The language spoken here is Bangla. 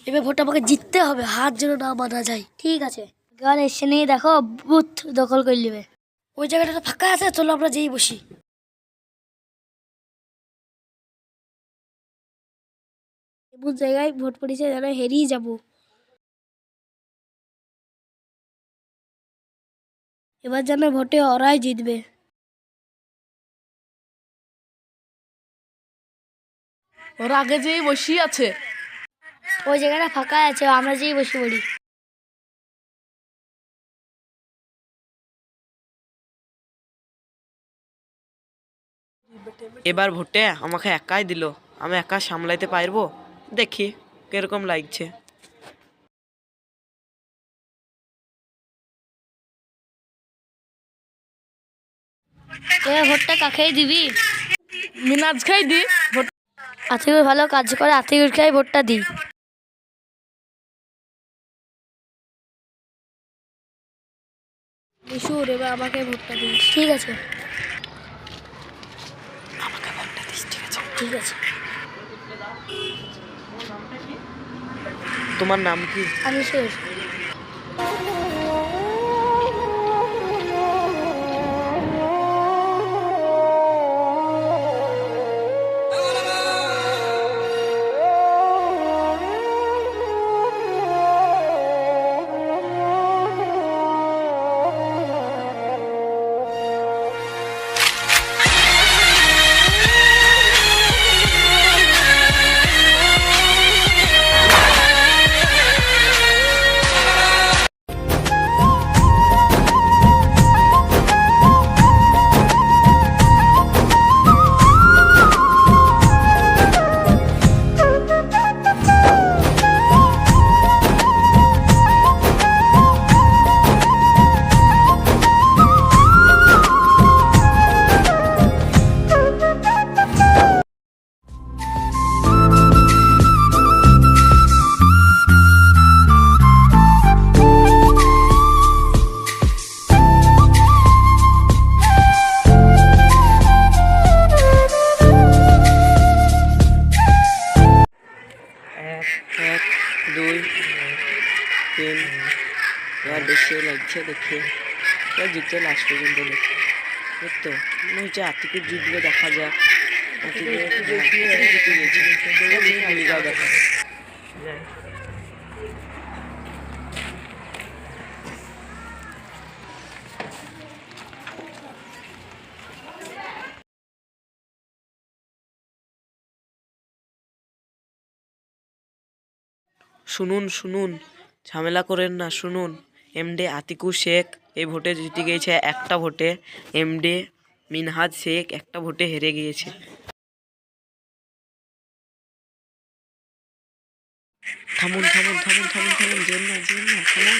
এবার ভোট আমাকে জিততে হবে, হাত যেন না মানা যায়। ঠিক আছে, গান এসে নিয়ে দেখো বুথ দখল করে নেবে। ওই জায়গাটা ফাঁকা আছে, চলো আমরা যেই বসি। এমন জায়গায় ভোট পড়েছে যেন হেরিয়ে যাব। এবার যেন ভোটে ওরাই জিতবে। ওরা আগে যেই বসি আছে। ওই জায়গাটা ফাঁকা আছে, আমরা যেই বসে পড়ি। এবার ভোটে আমাকে একাই দিল, আমি একা সামলাইতে পারবো? দেখি কিরকম লাগছে। এবার ভোটটা কাকেই দিবি? মিনাজ খাই দি ভোট। আতিকুর ভালো কাজ করে, আতিকুরকেই ভোটটা দিই। মিশুর, এবার আমাকে ভোটটা দিস। ঠিক আছে, আমাকে ভোটটা দিস, ঠিক আছে? ঠিক আছে। তোমার নাম কি? আনিসুর। এক, এক, দুই, তিন। এবার বেশি লাগছে দেখে, এবার জিততে লাস্ট পর্যন্ত লাগছে। এই তো মনে হচ্ছে আতিকুর জিতবে, দেখা যাক। আতিকুর জিতে গেছে, দেখা যাক। শুনুন শুনুন, ঝামেলা করেন না, শুনুন। এমডি আতিকুর শেখ এই ভোটে জিতে গিয়েছে একটা ভোটে। এমডি মিনহাজ শেখ একটা ভোটে হেরে গিয়েছে। থামুন থামুন থামুন থামুন থামুন, যেন না যেন না, থামুন।